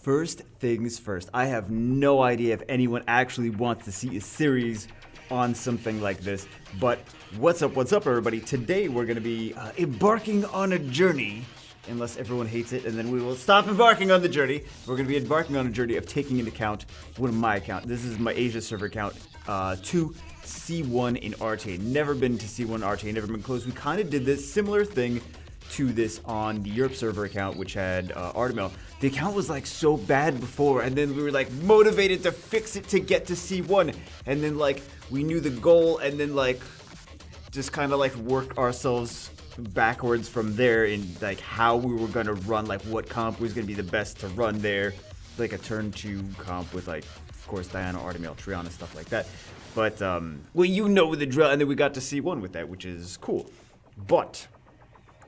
First things first, I have no idea if anyone actually wants to see a series on something like this, but what's up, everybody? Today we're going to be embarking on a journey, unless everyone hates it, and then we will stop embarking on the journey. We're going to be embarking on a journey of taking into account one of my account. This is my Asia server account, to C1 in RTA. Never been to C1 RTA, never been close. We kind of did this similar thing to this on the Europe server account, which had RTA. The account was like so bad before, and then we were like motivated to fix it to get to C1, and then like we knew the goal, and then like just kind of like work ourselves backwards from there in like how we were gonna run, like what comp was gonna be the best to run there, like a turn 2 comp with like of course Diana, Artemil, Triana, stuff like that. But well, you know the drill, and then we got to C1 with that, which is cool. But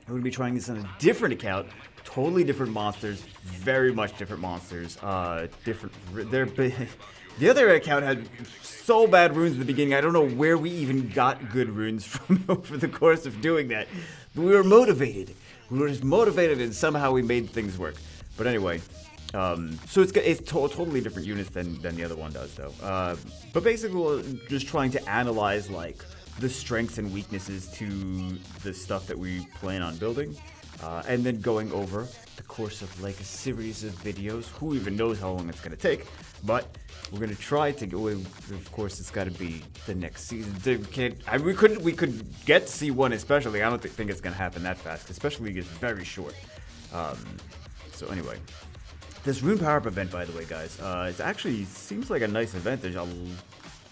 I'm going to be trying this on a different account, totally different monsters, very much different monsters, the other account had so bad runes at the beginning, I don't know where we even got good runes from over the course of doing that, but we were motivated. We were just motivated, and somehow we made things work. But anyway, so it's totally different units than the other one does, though. But basically, we're just trying to analyze, like, the strengths and weaknesses to the stuff that we plan on building, and then going over the course of like a series of videos. Who even knows how long it's gonna take, but we're gonna try to go. Of course, it's got to be the next season. We could get C1 especially. I don't think it's gonna happen that fast, especially it's very short. So anyway, this rune power up event, by the way, guys, it actually seems like a nice event.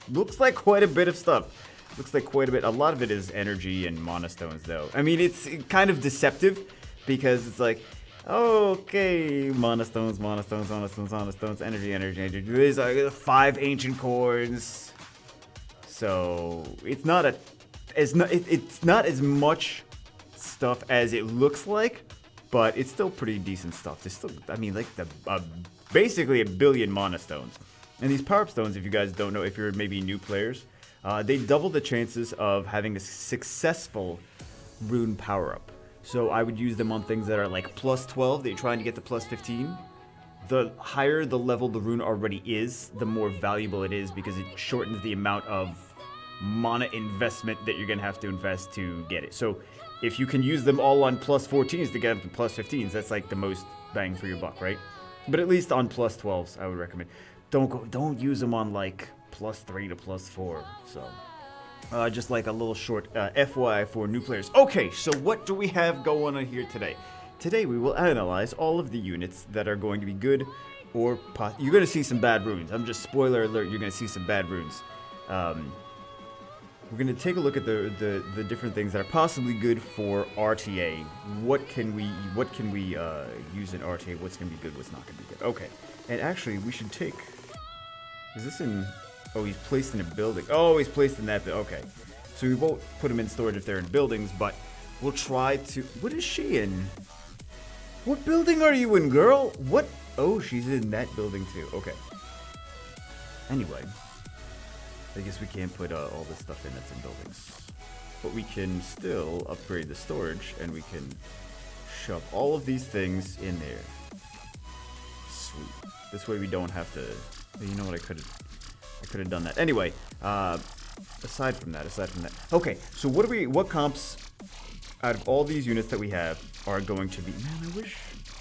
Looks like quite a bit of stuff. Looks like quite a bit. A lot of it is energy and mana stones, though. I mean, it's kind of deceptive because it's like, okay, mana stones, energy. There's like 5 ancient coins, so it's not as much stuff as it looks like, but it's still pretty decent stuff. There's still, I mean, like basically a billion mana stones. And these power-up stones, if you guys don't know, if you're maybe new players, they double the chances of having a successful rune power-up. So I would use them on things that are like plus 12, that you're trying to get to plus 15. The higher the level the rune already is, the more valuable it is, because it shortens the amount of mana investment that you're going to have to invest to get it. So if you can use them all on plus 14s to get up to plus 15s, that's like the most bang for your buck, right? But at least on plus 12s, I would recommend. Don't use them on like plus 3 to plus 4, so just like a little short FYI for new players. Okay, so what do we have going on here today? Today we will analyze all of the units that are going to be good, or you're going to see some bad runes. I'm just spoiler alert, you're going to see some bad runes. We're going to take a look at the different things that are possibly good for RTA. What can we use in RTA? What's going to be good? What's not going to be good? Okay, and actually we should take. Is this in? Oh, he's placed in a building. Oh, he's placed in that. Okay, so we won't put him in storage if they're in buildings, but we'll try to. What is she in? What building are you in, girl? What? Oh, she's in that building too. Okay. Anyway, I guess we can't put all this stuff in that's in buildings, but we can still upgrade the storage, and we can shove all of these things in there. Sweet. This way we don't have to. You know what? I could have done that. Anyway, aside from that. Okay, so what comps out of all these units that we have are going to be? Man,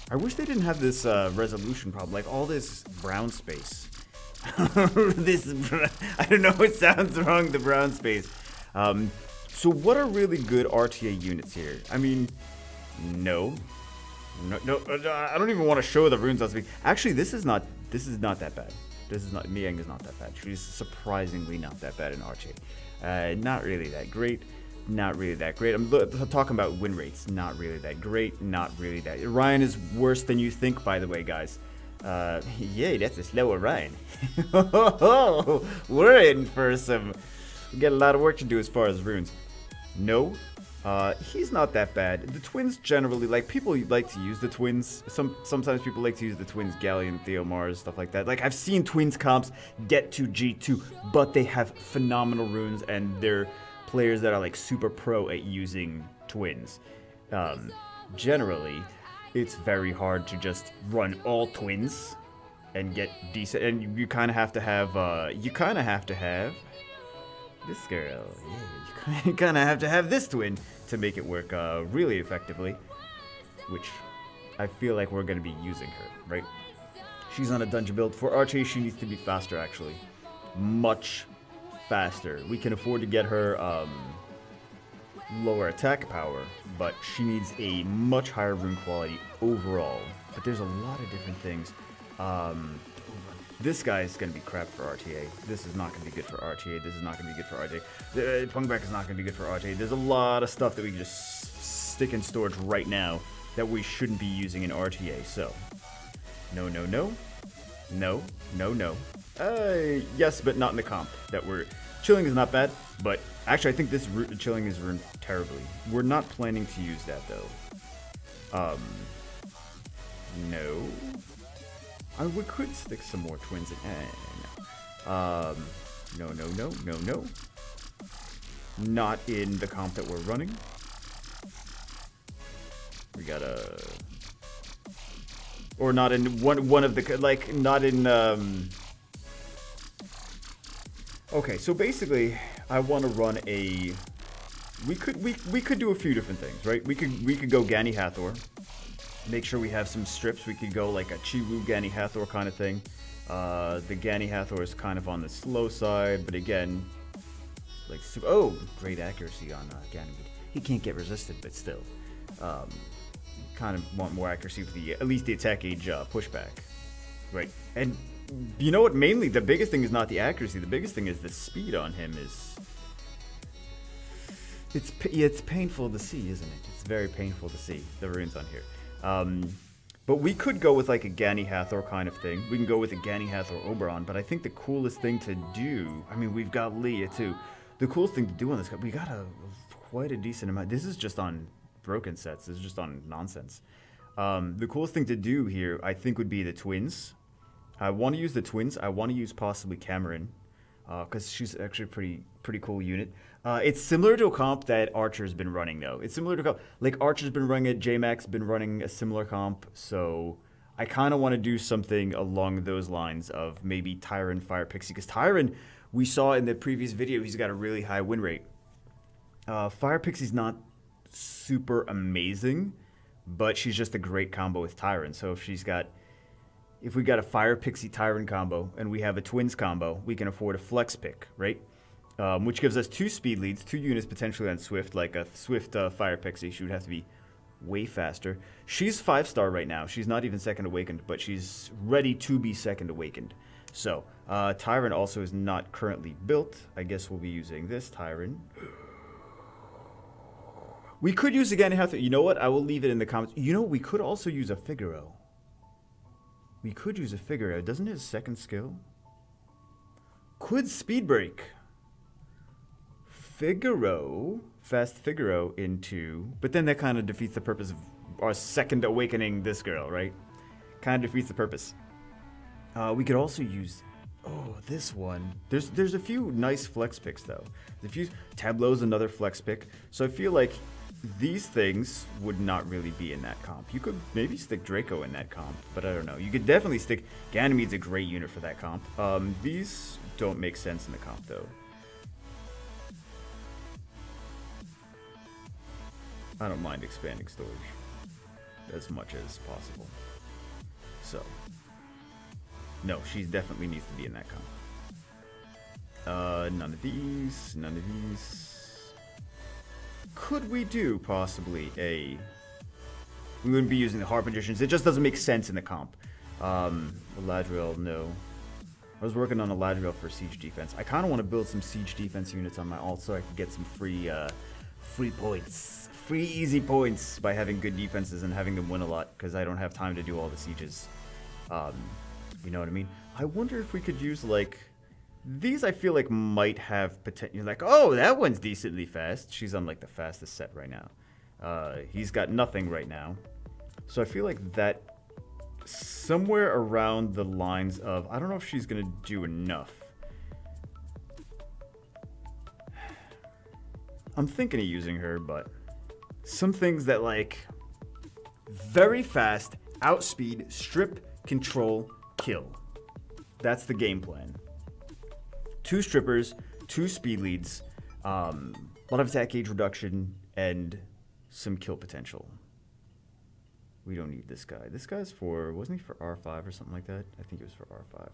I wish they didn't have this resolution problem, like all this brown space. I don't know, it sounds wrong, the brown space. So what are really good RTA units here? I mean, no, I don't even want to show the runes on screen. Actually, this is not that bad. Miang is not that bad. She's surprisingly not that bad in RTA. Not really that great. Not really that great. I'm talking about win rates. Not really that great. Not really that. Ryan is worse than you think, by the way, guys. Yay, that's a slow Ryan. We're in for some. We got a lot of work to do as far as runes. No. He's not that bad. The twins generally, like, people like to use the twins. Sometimes people like to use the twins, Galleon, Theomars, stuff like that. Like, I've seen twins comps get to G2, but they have phenomenal runes, and they're players that are, like, super pro at using twins. Generally, it's very hard to just run all twins and get decent. And you kind of have to have this girl. Yeah, you kind of have to have this twin to make it work really effectively, which I feel like we're going to be using her, right? She's on a dungeon build. For RTA, she needs to be faster, actually. Much faster. We can afford to get her lower attack power, but she needs a much higher rune quality overall. But there's a lot of different things. This guy is going to be crap for RTA. This is not going to be good for RTA. This is not going to be good for RTA. Pungback is not going to be good for RTA. There's a lot of stuff that we can just stick in storage right now that we shouldn't be using in RTA. So, no, no, no. No, no, no. Yes, but not in the comp. Chilling is not bad, but actually I think this chilling is ruined terribly. We're not planning to use that though. No. We could stick some more twins in. No. No, no, no, no, no. Not in the comp that we're running. We gotta... Or not in one of the... Like, not in... Okay, so basically, I want to run a... We could do a few different things, right? We could go Gani Hathor. Make sure we have some strips. We could go like a Chiwu Gani Hathor kind of thing. The Gani Hathor is kind of on the slow side, but again, like great accuracy on Gani. He can't get resisted, but still, kind of want more accuracy with the at least the attack gauge pushback, right? And you know what? Mainly, the biggest thing is not the accuracy. The biggest thing is the speed on him is. It's painful to see, isn't it? It's very painful to see the runes on here. But we could go with like a Gani Hathor kind of thing. We can go with a Gani Hathor Oberon, but I think the coolest thing to do, I mean, we've got Leah too. The coolest thing to do on this guy, we got quite a decent amount. This is just on broken sets. This is just on nonsense. The coolest thing to do here, I think, would be the twins. I want to use the twins. I want to use possibly Cameron, because she's actually a pretty cool unit. It's similar to a comp that Archer's been running, though. It's similar to a comp. Like, Archer's been running it, J-Mac's been running a similar comp, so I kind of want to do something along those lines of maybe Tyron, Fire Pixie, because Tyron, we saw in the previous video, he's got a really high win rate. Fire Pixie's not super amazing, but she's just a great combo with Tyron, so if we got a Fire Pixie Tyron combo and we have a Twins combo, we can afford a flex pick, right? Which gives us 2 speed leads, 2 units potentially on Swift, like a Swift Fire Pixie. She would have to be way faster. She's 5-star right now. She's not even second awakened, but she's ready to be second awakened. So, Tyron also is not currently built. I guess we'll be using this Tyron. We could use again. You know what? I will leave it in the comments. You know, we could also use a Figaro. We could use a Figaro. Doesn't his second skill? Could speed break. Figaro, fast Figaro into, but then that kind of defeats the purpose of our second awakening this girl, right? Kind of defeats the purpose. We could also use, this one. There's a few nice flex picks though. A few Tableau's another flex pick, so I feel like these things would not really be in that comp. You could maybe stick Draco in that comp, but I don't know. You could definitely stick, Ganymede's a great unit for that comp. These don't make sense in the comp though. I don't mind expanding storage as much as possible. So, no, she definitely needs to be in that comp. None of these, none of these. Could we do possibly we wouldn't be using the Harp Magicians. It just doesn't make sense in the comp. Eladriel, no. I was working on Eladriel for siege defense. I kind of want to build some siege defense units on my alt so I can get some free points. Free easy points by having good defenses and having them win a lot, because I don't have time to do all the sieges. You know what I mean? I wonder if we could use, like, these I feel like might have potential. Like, oh, that one's decently fast. She's on, like, the fastest set right now. He's got nothing right now. So I feel like that somewhere around the lines of, I don't know if she's going to do enough. I'm thinking of using her, but some things that, like, very fast, outspeed, strip, control, kill. that's the game plan. 2 strippers, 2 speed leads, a lot of attack gauge reduction, and some kill potential. We don't need this guy. This guy's for, wasn't he for R5 or something like that? I think it was for R5.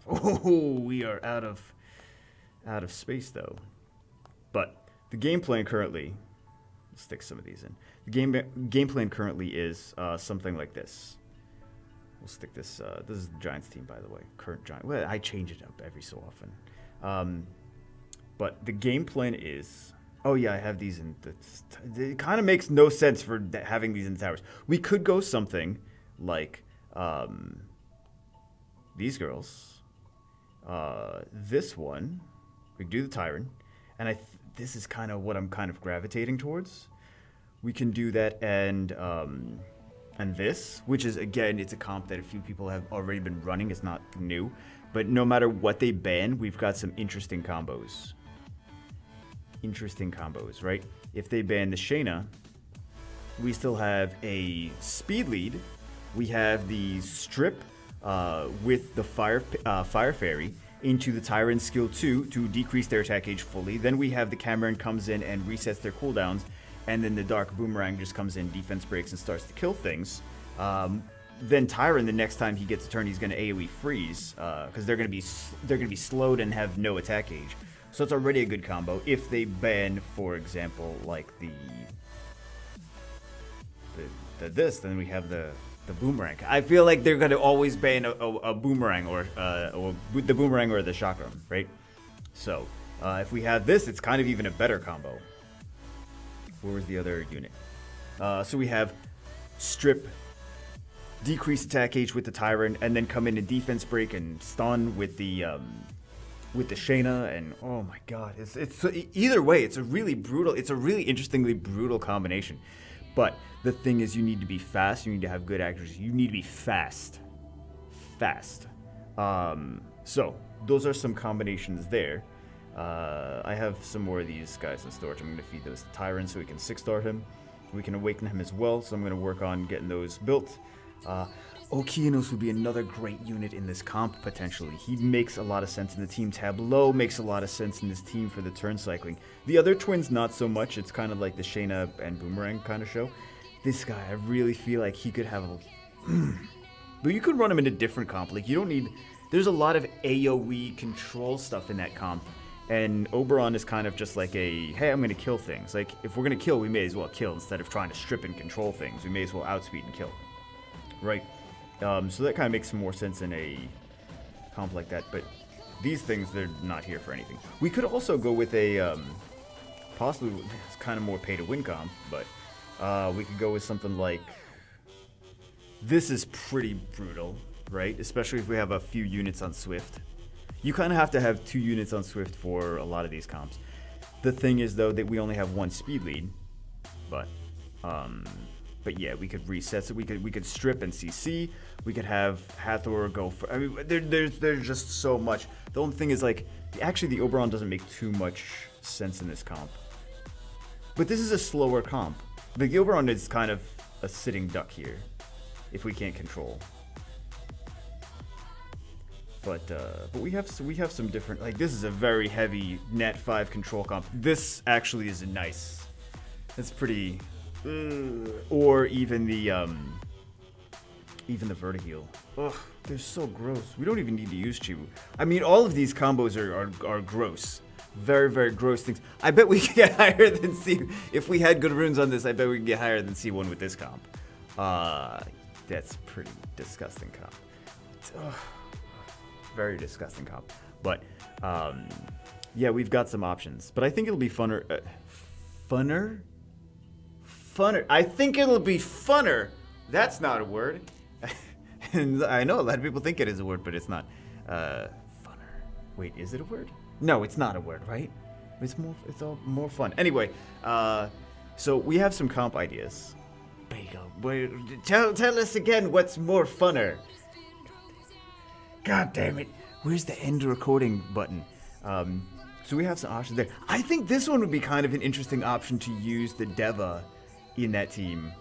Oh, we are out of space though. But the game plan currently, let's stick some of these in. The game plan currently is something like this. We'll stick this. This is the Giants team, by the way. Current Giant. Well, I change it up every so often. But the game plan is. Oh yeah, I have these in. It kind of makes no sense for having these in the towers. We could go something like these girls. This one. We could do the Tyrant, and this is kind of what I'm kind of gravitating towards. We can do that and this, which is, again, it's a comp that a few people have already been running. It's not new. But no matter what they ban, we've got some interesting combos. Right? If they ban the Shayna, we still have a speed lead. We have the strip with the Fire Fairy into the Tyrant skill 2 to decrease their attack gauge fully. Then we have the Cameron comes in and resets their cooldowns. And then the Dark Boomerang just comes in, defense breaks, and starts to kill things. Then Tyron, the next time he gets a turn, he's going to AoE freeze because they're going to be slowed and have no attack gauge. So it's already a good combo. If they ban, for example, like this, then we have the Boomerang. I feel like they're going to always ban a Boomerang or the Boomerang or the Chakram, right? So if we have this, it's kind of even a better combo. Where was the other unit? So we have Strip, decrease attack gauge with the Tyrant, and then come in and defense break and stun with the Shayna. And oh my god, it's either way, it's a really interestingly brutal combination. But the thing is, you need to be fast. You need to have good accuracy. You need to be fast. So those are some combinations there. I have some more of these guys in storage. I'm going to feed those to Tyrant so we can 6-star him. We can awaken him as well, so I'm going to work on getting those built. Okeanos would be another great unit in this comp, potentially. He makes a lot of sense in the team. Tableau makes a lot of sense in this team for the turn cycling. The other twins, not so much. It's kind of like the Shayna and Boomerang kind of show. This guy, I really feel like he could have a... But you could run him in a different comp. Like, you don't need... There's a lot of AoE control stuff in that comp. And Oberon is kind of just like a, hey, I'm going to kill things. Like, if we're going to kill, we may as well kill instead of trying to strip and control things. We may as well outspeed and kill. Right? So that kind of makes some more sense in a comp like that. But these things, they're not here for anything. We could also go with a, possibly, it's kind of more pay-to-win comp, but we could go with something like, this is pretty brutal, right? Especially if we have a few units on Swift. You kind of have to have 2 units on Swift for a lot of these comps. The thing is, though, that we only have 1 speed lead. But yeah, we could reset. So we could strip and CC. We could have Hathor go for... I mean, there's just so much. The only thing is, like, actually the Oberon doesn't make too much sense in this comp. But this is a slower comp. The Oberon is kind of a sitting duck here, if we can't control. But we have some different, like, this is a very heavy Nat 5 control comp. This actually is a nice. It's pretty or even the Vertiheal. Ugh, they're so gross. We don't even need to use Chibu. I mean, all of these combos are gross. Very, very gross things. I bet we could get higher than C. If we had good runes on this, I bet we could get higher than C1 with this comp. That's pretty disgusting comp. Ugh. Very disgusting comp. But yeah, we've got some options. But I think it'll be funner. Funner? I think it'll be funner. That's not a word. And I know a lot of people think it is a word, but it's not. Funner. Wait, is it a word? No, it's not a word, right? It's all more fun. Anyway, so we have some comp ideas. Tell us again what's more funner. God damn it. Where's the end recording button? So we have some options there. I think this one would be kind of an interesting option to use the Deva in that team.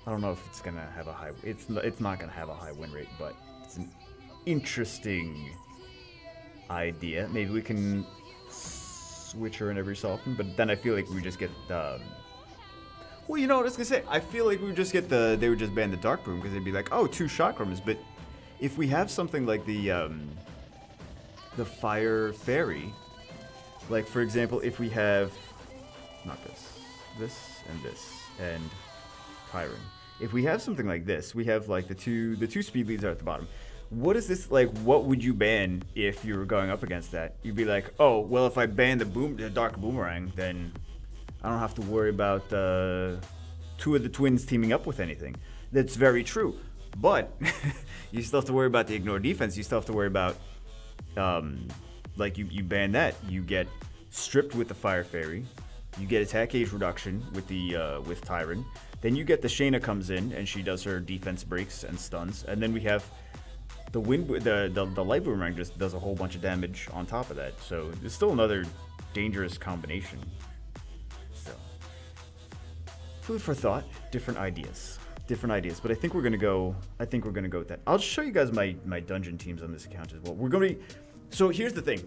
I don't know if it's going to have a high... It's not going to have a high win rate, but it's an interesting idea. Maybe we can switch her in every so often, but then I feel like we just get well, you know what I was gonna say? I feel like we would just get they would just ban the Dark Boom because they'd be like, oh, 2 chakrams. But if we have something like the Fire Fairy, like for example, if we have not this, and Kyron. If we have something like this, we have like the two speed leads are at the bottom. What is this like? What would you ban if you were going up against that? You'd be like, oh, well, if I ban the Dark Boomerang, then I don't have to worry about 2 of the twins teaming up with anything. That's very true. But you still have to worry about the ignore defense. You still have to worry about, like you ban that. You get stripped with the Fire Fairy. You get attack gauge reduction with the with Tyron. Then you get the Shayna comes in and she does her defense breaks and stuns. And then we have the Light Boomerang just does a whole bunch of damage on top of that. So it's still another dangerous combination. So food for thought, different ideas. But I think we're gonna go with that. I'll show you guys my dungeon teams on this account as well. We're gonna be, so here's the thing.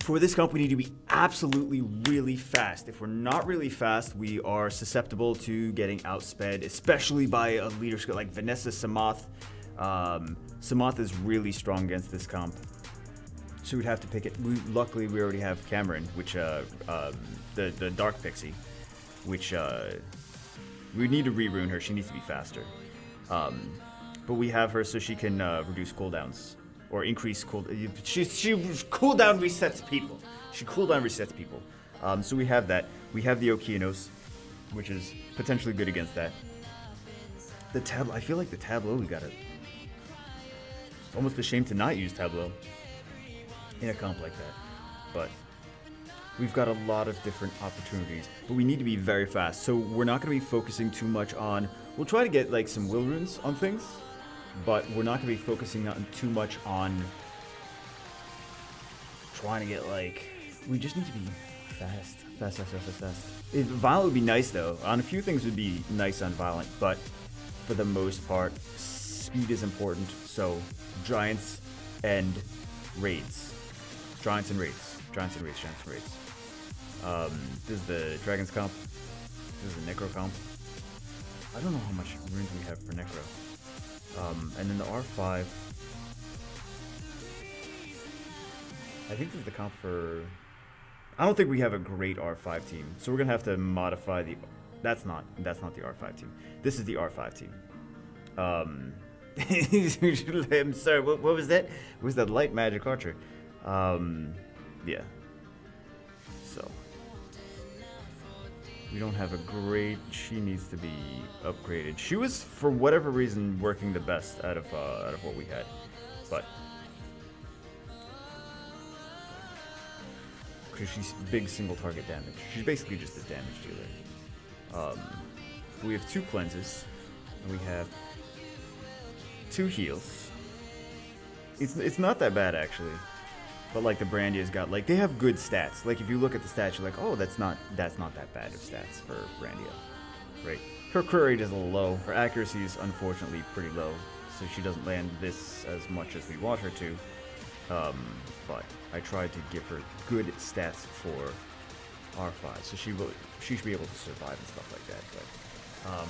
For this comp, we need to be absolutely really fast. If we're not really fast, we are susceptible to getting outsped, especially by a leader skill like Vanessa Samath. Samath is really strong against this comp, so we'd have to pick it. Luckily, we already have Cameron, which the Dark Pixie, which we need to re-rune her. She needs to be faster, but we have her so she can reduce cooldowns. Or increase she cooldown resets people. She cooldown resets people. So we have that. We have the Okeanos, which is potentially good against that. The Tableau, I feel like the Tableau, we got it. It's almost a shame to not use Tableau in a comp like that. But we've got a lot of different opportunities. But we need to be very fast. So we're not going to be focusing too much on, we'll try to get like some will runes on things. But we're not going to be focusing on too much on trying to get like, we just need to be fast. Violent would be nice though. On a few things would be nice on Violent, but for the most part, speed is important. So Giants and Raids. This is the Dragons comp. This is the Necro comp. I don't know how much runes we have for Necro. And then the R5, I think this is the comp for, I don't think we have a great R5 team, so we're going to have to modify the, that's not the R5 team. This is the R5 team. I'm sorry, what was that? It was that light magic archer. Yeah. So. We don't have a great, she needs to be upgraded. She was, for whatever reason, working the best out of what we had. But because she's big single target damage. She's basically just a damage dealer. We have 2 cleanses, and we have 2 heals. It's not that bad actually. But like the Brandia's got, like, they have good stats. Like if you look at the stats, you're like, oh, that's not that bad of stats for Brandia, right? Her crit rate is a little low. Her accuracy is unfortunately pretty low, so she doesn't land this as much as we want her to. But I tried to give her good stats for R5, so she should be able to survive and stuff like that. But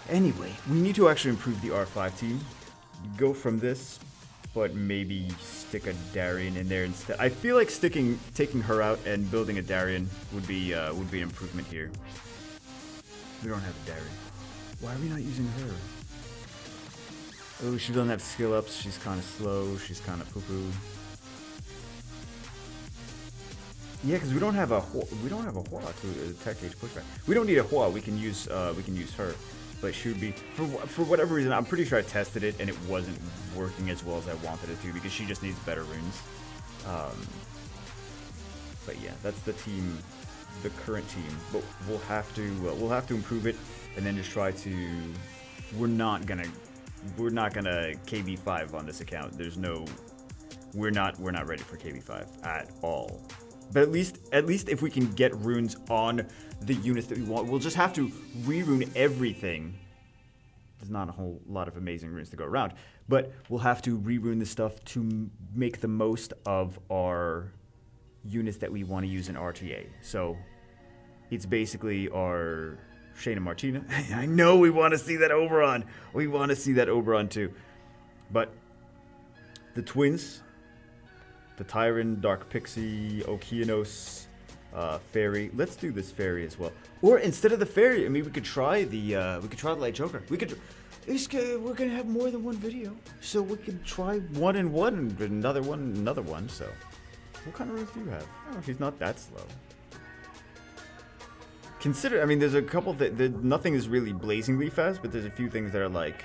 anyway, we need to actually improve the R5 team. Go from this. But maybe stick a Darien in there instead. I feel like taking her out and building a Darien would be an improvement here. We don't have a Darien. Why are we not using her? Oh, she doesn't have skill ups. She's kind of slow. She's kind of poo-poo. Yeah, because we don't have a Hua to attack gauge pushback. We don't need a Hua. We can use her. But she would be, for whatever reason, I'm pretty sure I tested it and it wasn't working as well as I wanted it to because she just needs better runes. But yeah, that's the team, the current team. But we'll have to improve it and then just try to. We're not gonna KB5 on this account. There's no, we're not ready for KB5 at all. But at least if we can get runes on the units that we want, we'll just have to re-rune everything there's not a whole lot of amazing runes to go around. But we'll have to re-rune the stuff to make the most of our units that we want to use in RTA. So it's basically our Shane and Martina. I know we want to see that Oberon. We want to see that Oberon too. But the twins, the Tyrant, Dark Pixie, Okeanos, Fairy. Let's do this Fairy as well. Or instead of the Fairy, I mean, we could try the Light Joker. We're gonna have more than one video, so we could try one and another one. So, what kind of runes do you have? Oh, he's not that slow. I mean, there's a couple that nothing is really blazingly fast, but there's a few things that are like,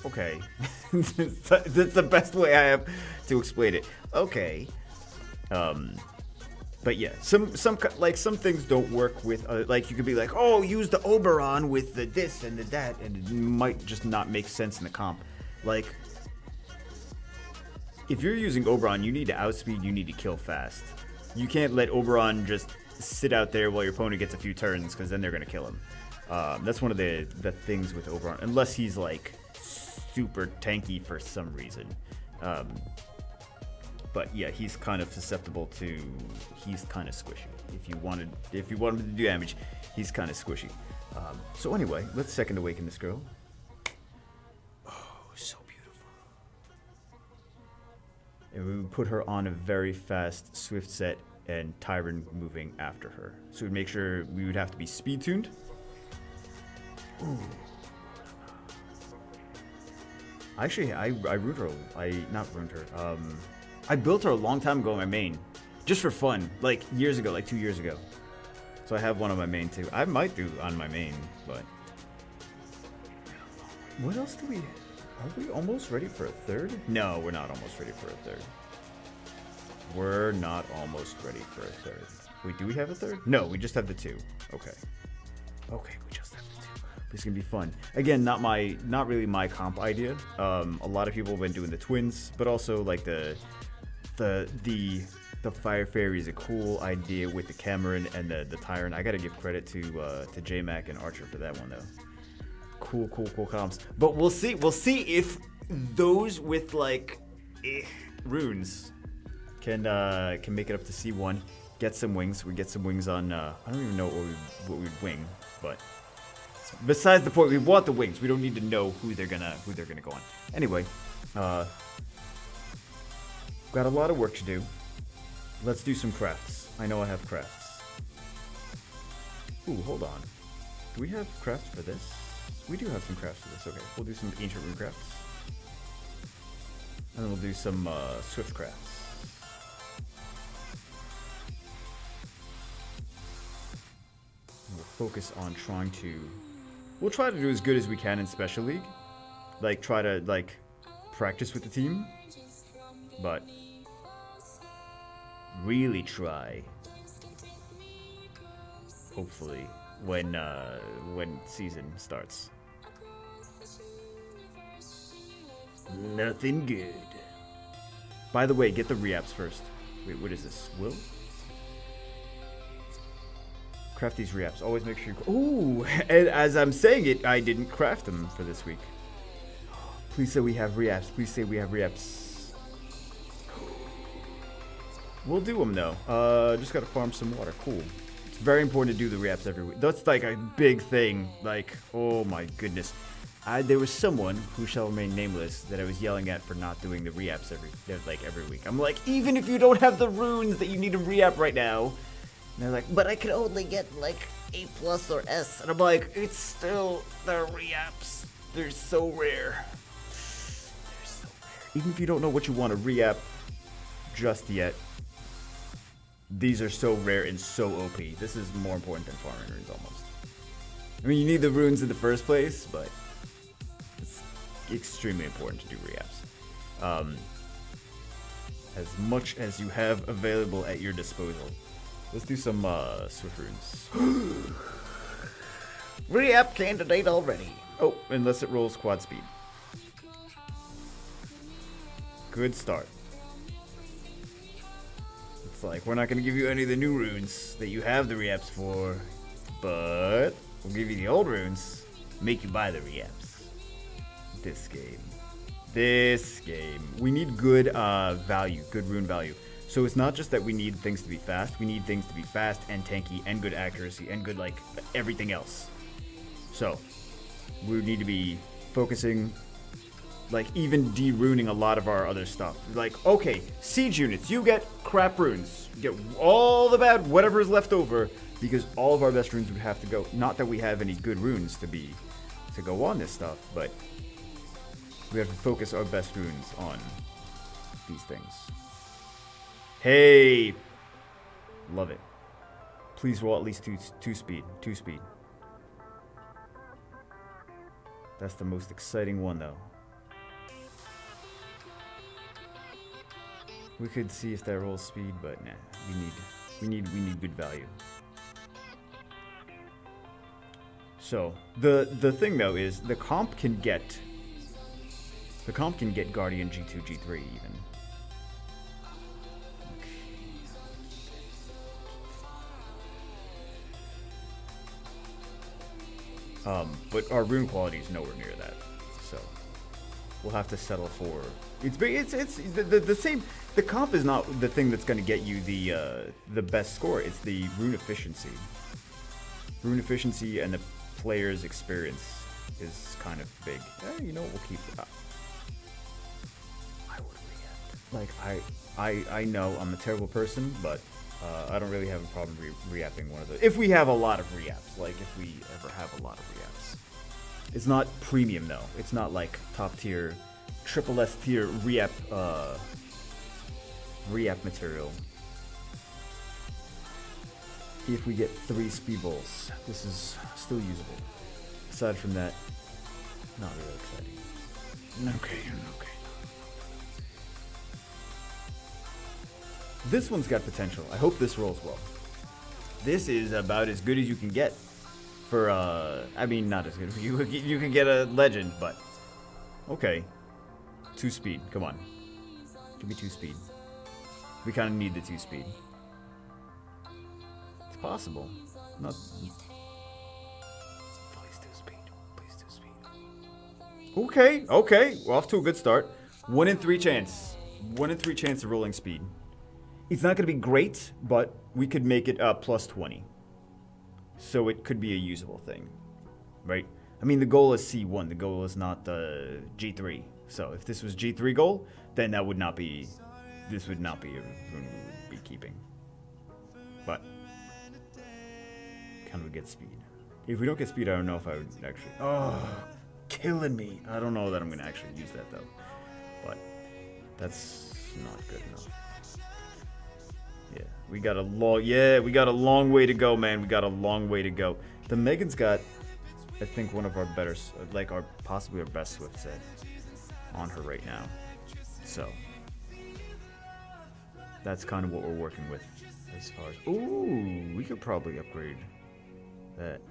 okay, that's the best way I have to explain it. Okay, but yeah, some things don't work with like you could be like, oh, use the Oberon with the this and the that, and it might just not make sense in the comp. Like, if you're using Oberon, you need to outspeed, you need to kill fast. You can't let Oberon just sit out there while your opponent gets a few turns, because then they're going to kill him. That's one of the things with Oberon, unless he's like super tanky for some reason. But yeah, he's kind of susceptible to, he's kind of squishy. If you want him to do damage, he's kind of squishy. So anyway, let's second awaken this girl. Oh, so beautiful. And we would put her on a very fast Swift set and Tyrant moving after her. So we'd make sure we would have to be speed tuned. Ooh. Actually, I ruined her. I built her a long time ago on my main, just for fun, like years ago, like 2 years ago. So I have one on my main too. I might do on my main, but what else do we? Are we almost ready for a third? No, we're not almost ready for a third. We're not almost ready for a third. Wait, do we have a third? No, we just have the two. Okay. Okay, we just have the two. This is gonna be fun. Again, not really my comp idea. A lot of people have been doing the twins, but also like the Fire Fairy is a cool idea with the Cameron and the Tyrant. I gotta give credit to J-Mac and Archer for that one though. Cool comps. But we'll see if those with like runes can make it up to C1, get some wings. We get some wings on. I don't even know what we'd wing, but besides the point, we want the wings. We don't need to know who they're gonna go on. Anyway, got a lot of work to do. Let's do some crafts. I know I have crafts. Ooh, hold on. Do we have crafts for this? We do have some crafts for this. Okay, we'll do some ancient rune crafts, and then we'll do some swift crafts. We'll focus on we'll try to do as good as we can in Special League. Like, try to, like, practice with the team. But really try, hopefully, when season starts. Nothing good. By the way, get the reaps first. Wait, what is this? Will? Craft these reaps. Always make sure you... Ooh! And as I'm saying it, I didn't craft them for this week. Please say we have reaps. Please say we have reaps. We'll do them, though. Just gotta farm some water. Cool. It's very important to do the reaps every week. That's like a big thing. Like, oh my goodness. There was someone who shall remain nameless that I was yelling at for not doing the reaps every week. I'm like, even if you don't have the runes that you need to reap right now. And they're like, but I can only get like A+ or S. And I'm like, it's still the reaps. They're so rare. They're so rare. Even if you don't know what you want to reap just yet, these are so rare and so OP. This is more important than farming runes almost. I mean, you need the runes in the first place, but it's extremely important to do reaps. As much as you have available at your disposal. Let's do some swift runes. Re-app candidate already. Oh, unless it rolls quad speed. Good start. It's like, we're not going to give you any of the new runes that you have the re-apps for, but We'll give you the old runes, make you buy the re-ups. This game. We need good value, good rune value. So it's not just that we need things to be fast, we need things to be fast and tanky and good accuracy and good, like, everything else. So, we need to be focusing, like, even de-runing a lot of our other stuff. Like, okay, siege units, you get crap runes. You get all the bad, whatever is left over, because all of our best runes would have to go. Not that we have any good runes to go on this stuff, but we have to focus our best runes on these things. Hey! Love it. Please roll at least two speed. That's the most exciting one, though. We could see if that rolls speed, but nah. We need good value. So the thing though is the comp can get Guardian G2, G3 even. But our rune quality is nowhere near that, so we'll have to settle for it's the same. The comp is not the thing that's going to get you the best score. It's the rune efficiency. Rune efficiency and the player's experience is kind of big. You know what? We'll keep it up. I would react. Like I know I'm a terrible person, but I don't really have a problem re-apping one of those. If we have a lot of re-apps, like if we ever have a lot of re-apps. It's not premium though. It's not like top tier, triple S tier re-app material. If we get 3 speed balls, this is still usable. Aside from that, not really exciting. Okay. This one's got potential. I hope this rolls well. This is about as good as you can get for, I mean, not as good. You can get a legend, but okay. 2 speed, come on. Give me 2 speed. We kind of need the 2 speed. It's possible. Not. Please 2 speed. Please 2 speed. Okay. We're off to a good start. 1 in 3 chance. 1 in 3 chance of rolling speed. It's not going to be great, but we could make it plus 20. So it could be a usable thing, right? I mean, the goal is C1. The goal is not G3. So if this was G3 goal, then that would not be. This would not be a rune we would be keeping. But can we get speed? If we don't get speed, I don't know if I would actually. Oh, killing me. I don't know that I'm going to actually use that though. But that's not good enough. Yeah, we got a long way to go, man. We got a long way to go. The Megan's got, I think, one of our better, like possibly our best Swift set on her right now. So that's kind of what we're working with as far as. Ooh, we could probably upgrade that.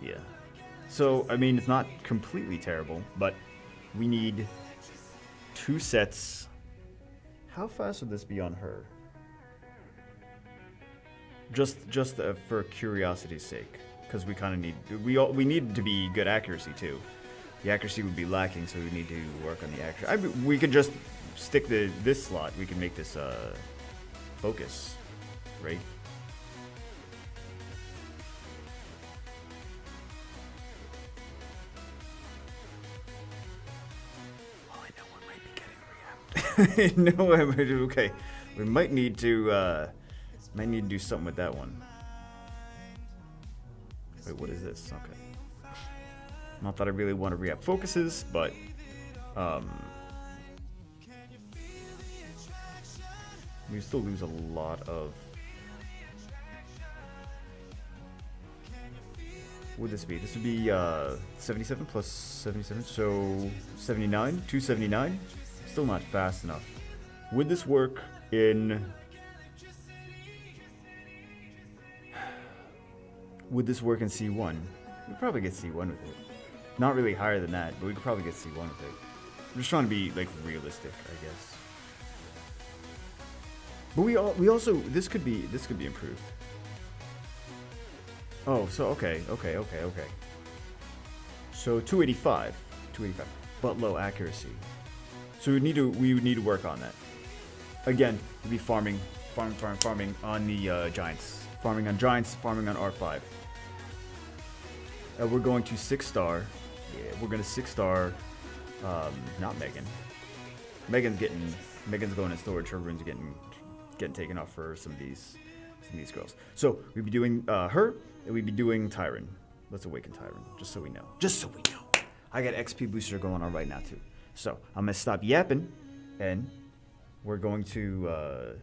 Yeah. So I mean, it's not completely terrible, but we need 2 sets. How fast would this be on her? Just for curiosity's sake, because we kind of need we need to be good accuracy too. The accuracy would be lacking, so we need to work on the accuracy. We could just stick this slot. We can make this focus, right? No, okay. We might need to do something with that one. Wait, what is this? Okay. Not that I really want to re-up focuses, but we still lose a lot of. What would this be? This would be 77 plus 77, so 79, 279. Still not fast enough. Would this work in... Would this work in C1? We'd probably get C1 with it. Not really higher than that, but we could probably get C1 with it. I'm just trying to be, like, realistic, I guess. But we also... This could be improved. Oh, so okay. So 285, but low accuracy. So we would need to work on that. Again, we'd be farming on the giants, farming on R5. We're going to 6-star. Yeah, we're gonna 6-star. Not Megan. Megan's going in storage. Her rune's getting taken off for some of these girls. So we'd be doing her, and we'd be doing Tyron. Let's awaken Tyron, just so we know. I got XP booster going on right now too. So I'm gonna stop yapping, and we're going to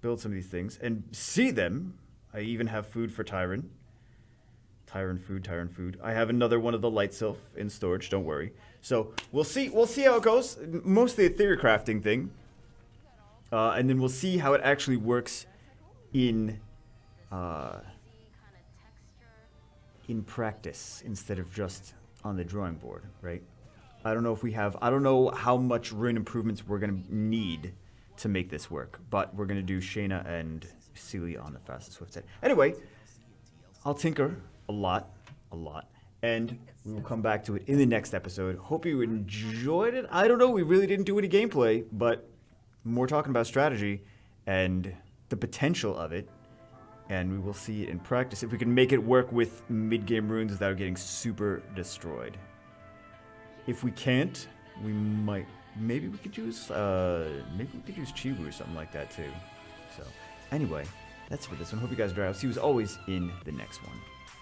build some of these things and see them. I even have food for Tyron. Tyron food. I have another one of the light sylph in storage. Don't worry. So we'll see how it goes. Mostly a theory crafting thing, and then we'll see how it actually works in practice instead of just on the drawing board, right? I don't know how much rune improvements we're gonna need to make this work, but we're gonna do Shayna and Celia on the fastest swift set. Anyway, I'll tinker a lot, and we will come back to it in the next episode. Hope you enjoyed it. I don't know, we really didn't do any gameplay, but more talking about strategy and the potential of it, and we will see it in practice if we can make it work with mid-game runes without getting super destroyed. If we can't, maybe we could use Chiwu or something like that too. So anyway, that's for this one. Hope you guys enjoyed. I'll see you as always in the next one.